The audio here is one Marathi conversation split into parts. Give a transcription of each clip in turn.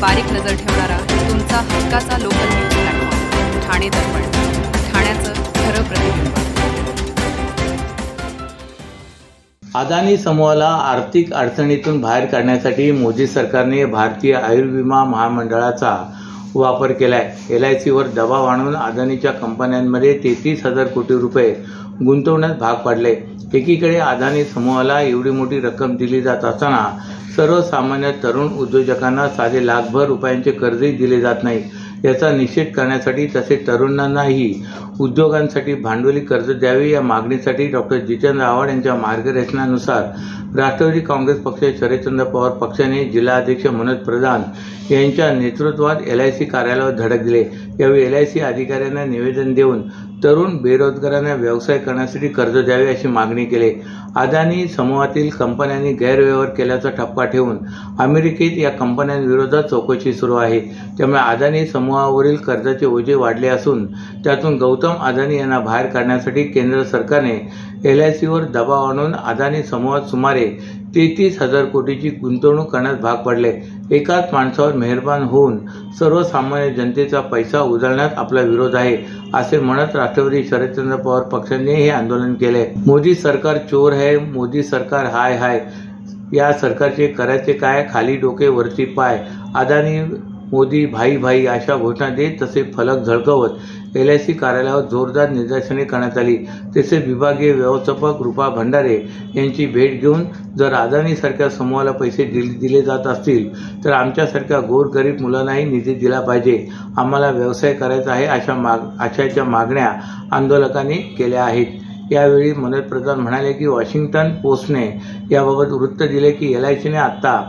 बारीक नजर ठेवणारा तुमचा हक्काचा लोकल न्यूज प्लॅटफॉर्म ठाणे दर्पण, ठाण्याचं खरं प्रतिबिंब। अदानी समूहाला आर्थिक अडचणीतून बाहेर काढण्यासाठी मोदी सरकारने भारतीय आयुर्विमा महामंडळाचा वापर केलाय। LICवर दबाव आणून अदानीच्या कंपन्यांमध्ये 33,000 कोटी रुपये गुंतवण्यास भाग पाडले। एकीकडे अदानी समूहाला एवढी मोठी रक्कम दिली जात असताना सर्वसामान्य तरुण उद्योजकांना साधे लाखभर रुपयांचे कर्जही दिले जात नाही। याचा निषेध करण्यासाठी तसेच तरुणांनाही उद्योगांसाठी भांडवली कर्ज द्यावे या मागणीसाठी डॉक्टर जितेंद्र आव्हाड यांच्या मार्गदर्शनानुसार राष्ट्रवादी काँग्रेस पक्ष, शरदचंद्र पवार पक्षाने जिल्हाध्यक्ष मनोज प्रधान यांच्या नेतृत्वात LIC कार्यालयावर धडक दिले। यावेळी LIC अधिकाऱ्यांना निवेदन देऊन तरुण बेरोजगारांना व्यवसाय करण्यासाठी कर्ज द्यावे अशी मागणी केली। अदानी समूहातील कंपन्यांनी गैरव्यवहार केल्याचा ठपका ठेवून अमेरिकेत या कंपन्यांविरोधात चौकशी सुरू आहे। त्यामुळे अदानी समूहावरील कर्जाचे ओझे वाढले असून त्यातून गौतम अदानी यांना बाहेर काढण्यासाठी केंद्र सरकारने LICवर दबाव आणून अदानी समूहात सुमारे 33,000 कोटीची गुंतवणूक करण्यास भाग पडले। एकाच माणसावर मेहरबान होऊन सर्वसामान्य जनतेचा पैसा उधळण्यात आपला विरोध आहे असे म्हणत राष्ट्रवादी शरदचंद्र पवार पक्षाने हे आंदोलन केले। मोदी सरकार चोर है, मोदी सरकार हाय हाय, या सरकारचे करायचे काय, खाली डोके वरती पाय, अदानी मोदी भाई भाई अशा घोषणा देत तसे फलक झळकवत LIC कार्यालयावर जोरदार निदर्शने करण्यात आली। तसेच विभागीय व्यवस्थापक रूपा भंडारे यांची भेट घेऊन जर अदानी सारख्या समूहाला पैसे दिले जात असतील तर आमच्यासारख्या गोरगरीब मुलांनाही निधी दिला पाहिजे, आम्हाला व्यवसाय करायचा आहे अशाच्या मागण्या आंदोलकांनी केल्या आहेत। यावेळी मनोज प्रधान म्हणाले की वॉशिंग्टन पोस्टने याबाबत वृत्त दिले की LICने आता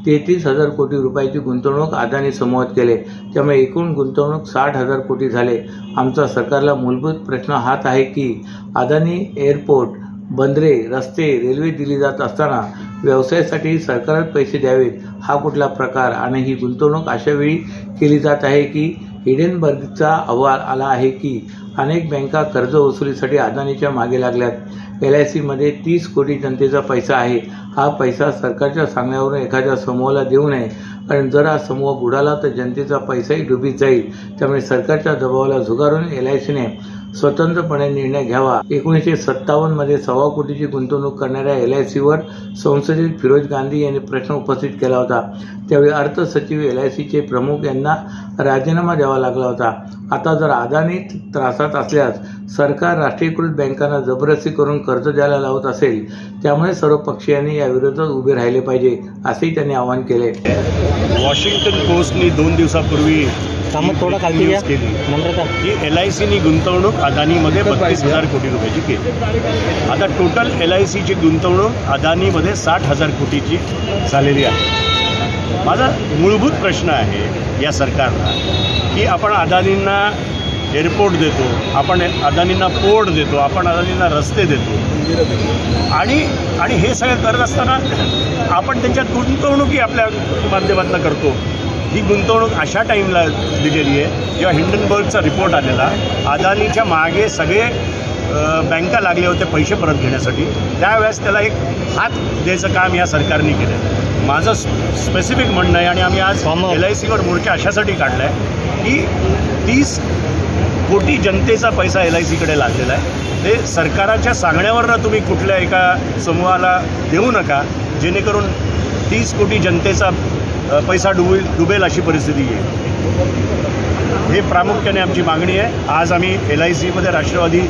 33,000 कोटी रुपयाची गुंतवणूक अदानी समूहात केले, त्यामुळे एकूण गुंतवणूक 60,000 कोटी झाले। आमचा सरकारला मूलभूत प्रश्न हाच आहे की अदानी एअरपोर्ट, बंदरे, रस्ते, रेल्वे दिली जात असताना व्यवसायासाठी सरकारच पैसे द्यावेत हा कुठला प्रकार आणि ही गुंतवणूक अशा वेळी केली जात आहे की हिडेनबर्गचा अहवाल आला आहे की अनेक बँका कर्ज वसुलीसाठी अदानीच्या मागे लागल्यात। LICमध्ये 30 कोटी जनतेचा पैसा आहे। हा पैसा सरकारच्या सांगण्यावरून एखाद्या समूहाला देऊ नये, कारण जर हा समूह बुडाला तर जनतेचा पैसाही डुबीत जाईल। त्यामुळे सरकारच्या दबावाला झुगारून LICने स्वतंत्रपणे निर्णय घ्यावा। 1957 मध्ये 1.25 कोटीची गुंतवणूक करणाऱ्या LICवर संसदेत फिरोज गांधी यांनी प्रश्न उपस्थित केला होता। त्यावेळी अर्थ सचिव LICचे प्रमुख यांना राजीनामा द्यावा लागला होता। आता जर अदानी त्रासात असल्यास सरकार राष्ट्रीयकृत बँकांना जबरदस्ती करून कर्ज द्यायला लावत असेल, त्यामुळे सर्व पक्षीयांनी या विरोधात उभे राहिले पाहिजे असेही त्यांनी आवाहन केले। वॉशिंग्टन पोस्टने 2 दिवसापूर्वी केली की LICनी गुंतवणूक अदानीमध्ये 32,000 कोटी रुपयाची केली। आता टोटल LICची गुंतवणूक अदानीमध्ये 60,000 कोटीची झालेली आहे। माझा मूलभूत प्रश्न आहे या सरकारला की आपण अदानींना एअरपोर्ट देतो, आपण अदानींना पोर्ट देतो, आपण अदानींना रस्ते देतो आणि हे सगळं करत असताना आपण त्यांच्यात गुंतवणूकही आपल्या माध्यमातून करतो। ही गुंतवणूक अशा टाईमला दिलेली आहे जेव्हा हिंडनबर्गचा रिपोर्ट आलेला, अदानीच्या मागे सगळे बँका लागले होते पैसे परत घेण्यासाठी, त्यावेळेस त्याला एक हात द्यायचं काम या सरकारने केलं। माझं स्पेसिफिक म्हणणं आहे आणि आम्ही आज LICवर मोर्चा अशासाठी काढला आहे की 30 कोटी जनतेचा पैसा LICकडे लागलेला आहे। ते सरकाराच्या सांगण्यावरनं तुम्ही कुठल्या एका समूहाला देऊ नका, जेणेकरून 30 कोटी जनतेचा पैसा डुबेल अशी परिस्थिती येईल। हे प्रामुख्याने आमची मागणी आहे। आज आम्ही LICमध्ये राष्ट्रवादी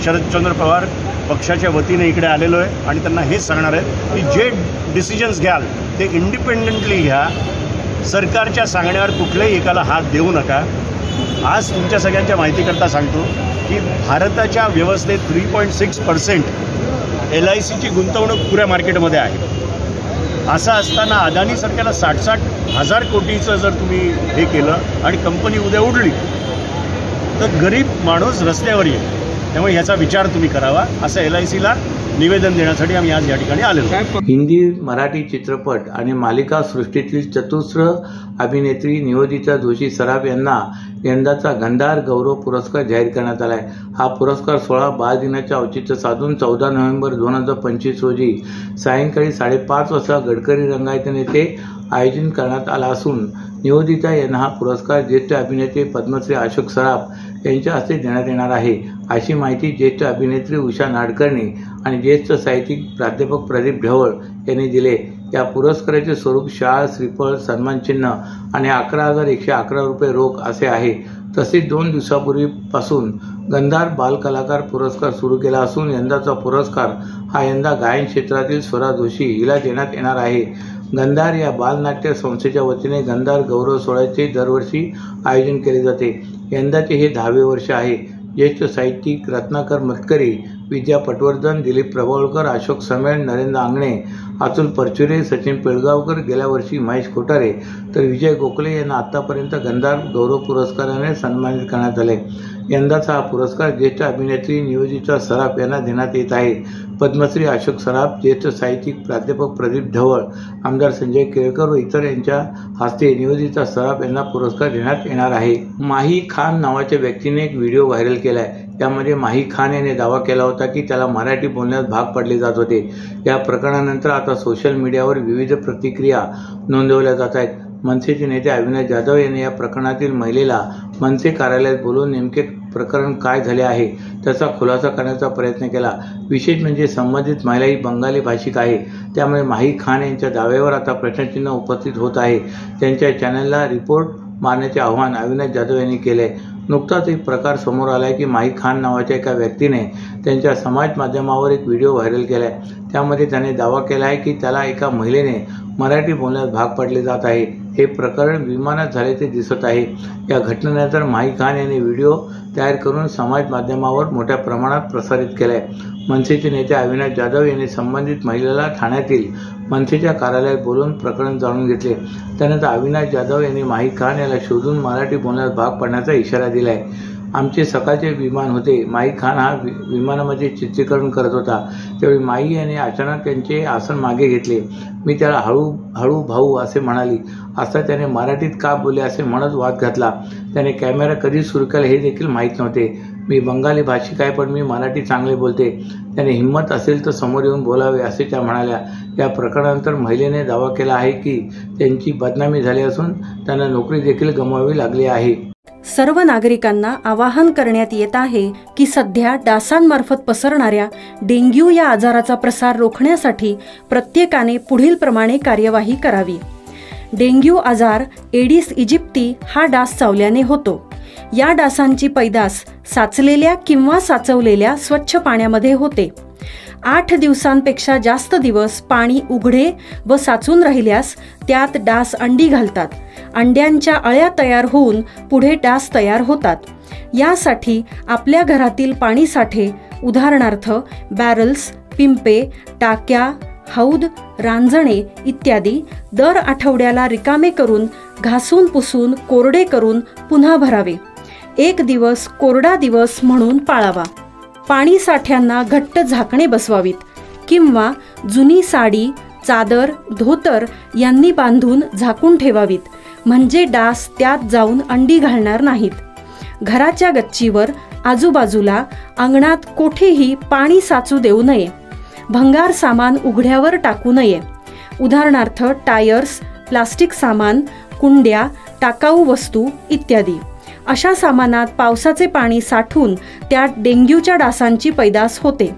शरदचंद्र पवार पक्षाच्या वतीने इकडे आलेलो आहे आणि त्यांना हेच सांगणार आहे की जे डिसिजन्स घ्याल ते इंडिपेंडेंटली घ्या, सरकारच्या सांगण्यावर कुठल्याही एकाला हात देऊ नका। आज तुमच्या सगळ्यांच्या माहितीकरता सांगतो की भारताच्या व्यवस्थेत 3.6% LICची गुंतवणूक पुऱ्या मार्केटमध्ये आहे। असं असताना अदानी सरकारला 60,000 कोटीचं जर तुम्ही हे केलं आणि कंपनी उद्या उडली तर गरीब माणूस रस्त्यावर येईल। त्यामुळे याचा विचार तुम्ही करावा असं LICला निवेदन देण्यासाठी आम्ही आज या ठिकाणी आलेलो। हिंदी, मराठी चित्रपट आणि मालिका सृष्टीतील चतुस्र अभिनेत्री निवेदिता जोशी सराफ यांना यंदाचा गंधार गौरव पुरस्कार जाहीर करण्यात आला आहे। हा पुरस्कार सोहळा बालदिनाचे औचित्य साधून 14 नोव्हेंबर 2025 रोजी सायंकाळी 5:30 वाजता गडकरी रंगायतन येथे आयोजन करण्यात आला असून निवेदिता यांना हा पुरस्कार ज्येष्ठ अभिनेते पद्मश्री अशोक सराफ यांच्या हस्ते देण्यात येणार आहे, अशी माहिती ज्येष्ठ अभिनेत्री उषा नाडकर्णी आणि ज्येष्ठ साहित्यिक प्राध्यापक प्रदीप ढवळ यांनी दिले. या पुरस्काराचे स्वरूप शाल, श्रीफळ, सन्मानचिन्ह आणि 11,111 रुपये रोख असे आहे. तसेच 2 दिवसापूर्वीपासून गंधार बालकलाकार पुरस्कार सुरू केला असून यंदाचा पुरस्कार हा गायन क्षेत्रातील स्वरा जोशी हिला देण्यात येणार आहे. गंधार या बालनाट्य संस्थेच्या वतीने गंधार गौरव सोहळ्याचे दरवर्षी आयोजन केले जाते. यंदाचे हे 10वे वर्ष आहे. ज्येष्ठ साहित्यिक रत्नाकर मतकरी, विद्या पटवर्धन, दिलीप प्रभावळकर, अशोक समेळ, नरेंद्र आंगणे, अतुल परचुरे, सचिन पिळगावकर, गेल्या वर्षी महेश कोठारे तर विजय गोखले यांना आतापर्यंत गंधार गौरव पुरस्काराने सन्मानित करण्यात आले. यंदाचा हा पुरस्कार ज्येष्ठ अभिनेत्री निवेदिता सराफ यांना देण्यात येत आहे. पद्मश्री अशोक सराफ, ज्येष्ठ साहित्यिक प्राध्यापक प्रदीप ढवळ, आमदार संजय केळकर व इतर यांच्या हस्ते निवेदिता सराफ यांना पुरस्कार देण्यात येणार आहे. माही खान नावाच्या व्यक्तीने एक व्हिडिओ व्हायरल केला आहे. त्यामध्ये माही खान याने दावा केला होता की त्याला मराठी बोलण्यास भाग पाडले जात होते. या प्रकरणानंतर आता सोशल मीडियावर विविध प्रतिक्रिया नोंदवल्या जात आहेत. मनसेचे नेते अविनाश जाधव यांनी या प्रकरणातील महिलेला मनसे कार्यालयात बोलवून नेमके प्रकरण काय झाले आहे त्याचा खुलासा करण्याचा प्रयत्न केला. विशेष म्हणजे संबंधित महिला ही बंगाली भाषिक आहे. त्यामुळे माही खान यांच्या दाव्यावर आता प्रश्नचिन्ह उपस्थित होत आहे. त्यांच्या चॅनलला रिपोर्ट मारण्याचे आवाहन अविनाश जाधव यांनी केले. नुकताच एक प्रकार समोर आला आहे की माही खान नावाच्या एका व्यक्तीने त्यांच्या समाज माध्यमावर एक व्हिडिओ व्हायरल केला आहे. त्यामध्ये त्याने दावा केला आहे की त्याला एका महिलेने मराठी बोलण्यास भाग पाडले जात आहे. हे प्रकरण विमानात झाल्याचे दिसत आहे. या घटनेनंतर माही खान यांनी व्हिडिओ तयार करून समाज माध्यमावर मोठ्या प्रमाणात प्रसारित केला आहे. मनसेचे नेते अविनाश जाधव यांनी संबंधित महिलेला ठाण्यातील मनसेच्या कार्यालयात बोलून प्रकरण जाणून घेतले. त्यानंतर अविनाश जाधव यांनी माही खान याला शोधून मराठी बोलण्यास भाग पाडण्याचा इशारा दिला आहे. आमचे सकाळचे विमान होते. माही खान हा विमानामध्ये चित्रीकरण करत होता. त्यावेळी माही यांनी अचानक त्यांचे आसन मागे घेतले. मी त्याला हळू भाऊ असे म्हणाली असता त्याने मराठीत का बोलले असे म्हणत वाद घातला. त्याने कॅमेरा कधी सुरू केला हे देखील माहीत नव्हते. मी बंगाली भाषिक आहे पण मी मराठी चांगले बोलते. त्याने हिंमत असेल तर समोर येऊन बोलावे असे त्या म्हणाल्या. या प्रकरणानंतर महिलेने दावा केला आहे की त्यांची बदनामी झाली असून त्यांना नोकरी देखील गमवावी लागली आहे. सर्व नागरिकांना आवाहन करण्यात येत आहे की सध्या डासांमार्फत पसरणाऱ्या डेंग्यू या आजाराचा प्रसार रोखण्यासाठी प्रत्येकाने पुढील प्रमाणे कार्यवाही करावी. डेंग्यू आजार एडिस इजिप्ती हा डास चावल्याने होतो. या डासांची पैदास साचलेल्या किंवा साचवलेल्या स्वच्छ पाण्यामध्ये होते. 8 दिवसांपेक्षा जास्त दिवस पाणी उघडे व साचून राहिल्यास त्यात डास अंडी घालतात. अंड्यांच्या अळ्या तयार होऊन पुढे डास तयार होतात. यासाठी आपल्या घरातील पाणीसाठे उदाहरणार्थ बॅरल्स, पिंपे, टाक्या, हौद, रांजणे इत्यादी दर आठवड्याला रिकामे करून घासून पुसून कोरडे करून पुन्हा भरावे. 1 दिवस कोरडा दिवस म्हणून पाळावा. पाणी साठ्यांना घट्ट झाकणे बसवावीत किंवा जुनी साडी, चादर, धोतर यांनी बांधून झाकून ठेवावीत, म्हणजे डास त्यात जाऊन अंडी घालणार नाहीत. घराच्या गच्चीवर, आजूबाजूला, अंगणात कोठेही पाणी साचू देऊ नये. भंगार सामान उघड्यावर टाकू नये. उदाहरणार्थ टायर्स, प्लास्टिक सामान, कुंड्या, टाकाऊ वस्तू इत्यादी. अशा सामानात पावसाचे पाणी साठून त्यात डेंग्यूच्या डासांची पैदास होते.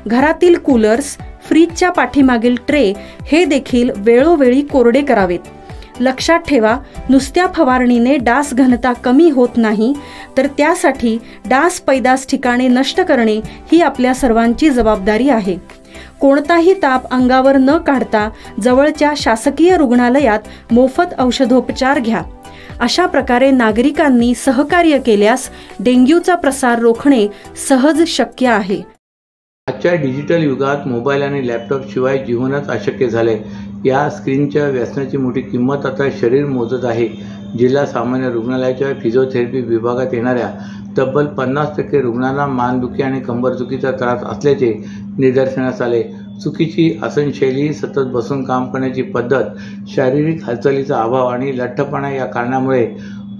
घरातील कूलर्स, फ्रीजच्या पाठीमागील ट्रे हे देखील वेळोवेळी कोरडे करावेत. लक्षात ठेवा, नुसत्या फवारणीने डास घनता कमी होत नाही, तर त्यासाठी डास पैदास ठिकाणे नष्ट करणे ही आपल्या सर्वांची जबाबदारी आहे. कोणताही ताप अंगावर न काढता जवळच्या शासकीय रुग्णालयात मोफत औषधोपचार घ्या. अशा प्रकारे नागरिकांनी सहकार्य केल्यास डेंग्यूचा प्रसार रोखणे सहज शक्य आहे. आजच्या डिजिटल युगात मोबाईल आणि लॅपटॉप शिवाय जीवनच अशक्य झाले. या स्क्रीनच्या व्यसनाची मोठी किंमत आता शरीर मोजत आहे. जिल्हा सामान्य रुग्णालयाच्या फिजिओथेरपी विभागात येणाऱ्या तब्बल 50% रुग्णांना मानदुखी आणि कंबरदुखीचा त्रास असल्याचे निदर्शनास आले. चुकीची आसनशैली, सतत बसून काम करण्याची पद्धत, शारीरिक हालचालीचा अभाव आणि लठ्ठपणा या कारणामुळे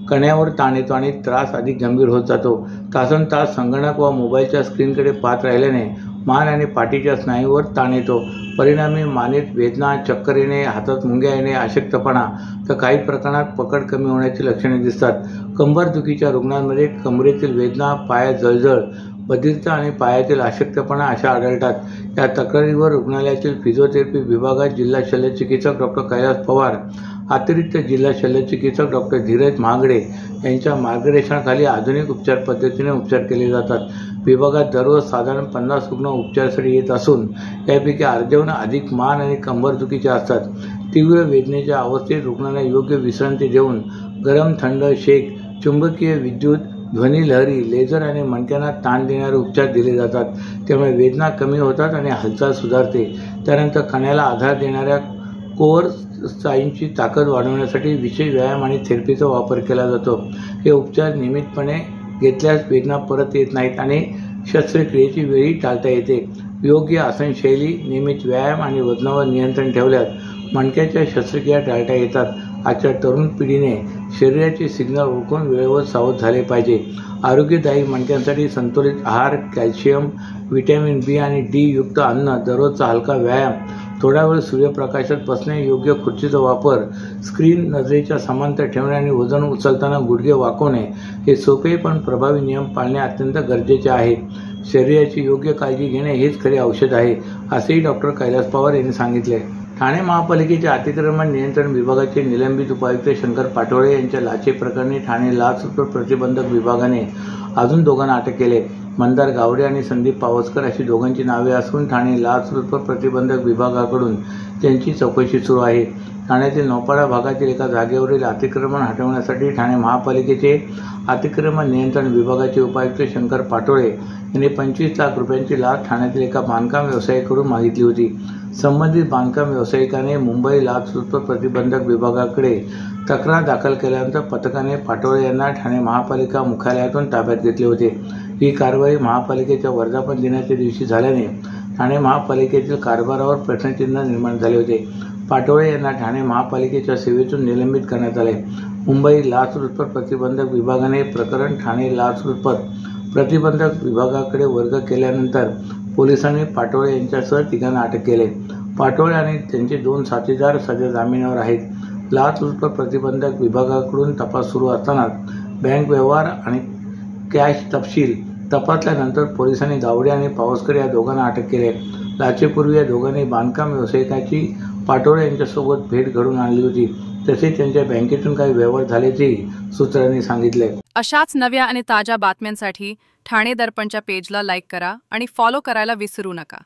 कण्यावर ताण येतो आणि त्रास अधिक गंभीर होत जातो. तासनतास संगणक व मोबाईलच्या स्क्रीनकडे पाहत राहिल्याने मान आणि पाठीच्या स्नायूवर ताण येतो. परिणामी मानेत वेदना, चक्कर येणे, हातात मुंग्या येणे, अशक्तपणा तर काही प्रमाणात पकड कमी होण्याची लक्षणे दिसतात. कंबरदुखीच्या रुग्णांमध्ये कमरेतील वेदना, पायात जळजळ, बधिरता आणि पायातील अशक्तपणा अशा आढळतात. या तक्रारीवर रुग्णालयातील फिजिओथेरपी विभागात जिल्हा शल्यचिकित्सक डॉक्टर कैलास पवार, अतिरिक्त जिल्हा शल्यचिकित्सक डॉक्टर धीरज महागडे यांच्या मार्गदर्शनाखाली आधुनिक उपचार पद्धतीने उपचार केले जातात. विभागात दररोज साधारण 50 रुग्ण उपचारासाठी येत असून यापैकी अर्ध्याहून अधिक मान आणि कंबरदुखीचे असतात. तीव्र वेदनेच्या अवस्थेत रुग्णांना योग्य विश्रांती देऊन गरम, थंड, शेक, चुंबकीय विद्युत, ध्वनी लहरी, लेझर आणि मणक्यांना ताण देणारे उपचार दिले जातात. त्यामुळे वेदना कमी होतात आणि हालचाल सुधारते. त्यानंतर कण्याला आधार देणाऱ्या कोअर स्नायूंची ताकद वाढवण्यासाठी विशेष व्यायाम आणि थेरपीचा वापर केला जातो. हे उपचार नियमितपणे घेतल्यास वेदना परत येत नाहीत आणि शस्त्रक्रियेची वेळी टाळता येते. योग्य आसनशैली, नियमित व्यायाम आणि वजनावर नियंत्रण ठेवल्यास मणक्याच्या शस्त्रक्रिया टाळता येतात. आजच्या तरुण पिढीने शरीराचे सिग्नल ओळखून वेळेवर सावध झाले पाहिजे. आरोग्यदायी मणक्यांसाठी संतुलित आहार, कॅल्शियम, व्हिटॅमिन बी आणि डी युक्त अन्न, दररोजचा हलका व्यायाम, थोडा वेळ सूर्यप्रकाशात बसणे, योग्य खुर्चीचा वापर, स्क्रीन नजरेच्या समांतर ठेवणे आणि वजन उचलताना गुडघे वाकवणे हे सोपे पण प्रभावी नियम पाळणे अत्यंत गरजेचे आहे. शरीराची योग्य काळजी घेणे हेच खरे औषध आहे, असेही डॉक्टर कैलास पवार यांनी सांगितले. ठाणे महापालिकेच्या अतिक्रमण नियंत्रण विभागाचे निलंबित उपायुक्त शंकर पाटोळे यांच्या लाचे प्रकरणी ठाणे लाचलुचपत प्रतिबंधक विभागाने अजून दोघांना अटक केले. मंदार गावडे आणि संदीप पावसकर अशी दोघांची नावे असून ठाणे लाचलुचपत प्रतिबंधक विभागाकडून त्यांची चौकशी सुरू आहे. ठाण्यातील नौपाडा भागातील एका जागेवरील अतिक्रमण हटवण्यासाठी ठाणे महापालिकेचे अतिक्रमण नियंत्रण विभागाचे उपायुक्त शंकर पाटोळे यांनी 25 लाख रुपयांची लाच ठाण्यातील एका बांधकाम व्यावसायिकाकडून मागितली होती. संबंधित बांधकाम व्यावसायिकाने मुंबई लाचलुचपत प्रतिबंधक विभागाकडे तक्रार दाखल केल्यानंतर पथकाने पाटोळे यांना ठाणे महापालिका मुख्यालयातून ताब्यात घेतले होते. ही कारवाई महापालिकेच्या वर्धापन दिनाच्या दिवशी झाल्याने ठाणे महापालिकेतील कारभारावर प्रश्नचिन्ह निर्माण झाले होते. पाटोळे यांना ठाणे महापालिकेच्या सेवेतून निलंबित करण्यात आले. मुंबई लाचलुचपत प्रतिबंधक विभागाने प्रकरण ठाणे लाचलुचपत प्रतिबंधक विभागाकडे वर्ग केल्यानंतर पोलिसांनी पाटोळे यांच्यासह तिघांना अटक केले. पाटोळे आणि त्यांचे 2 साथीदार सध्या जामिनावर आहेत. लाचलुचपत प्रतिबंधक विभागाकडून तपास सुरू असताना बँक व्यवहार आणि कॅश तपशील तपासल्यानंतर पोलिसांनी गावडे आणि पावसकर या दोघांना अटक केली. लाचेपूर्वी या दोघांनी बांधकाम व्यावसायिकाची पाटोळे यांच्यासोबत भेट घडून आणली होती. तसेच त्यांच्या बँकेतून काही व्यवहार झाल्याचेही सूत्रांनी सांगितले. अशाच नव्या आणि ताज्या बातम्यांसाठी ठाणे दर्पणच्या पेजला लाईक करा आणि फॉलो करायला विसरू नका.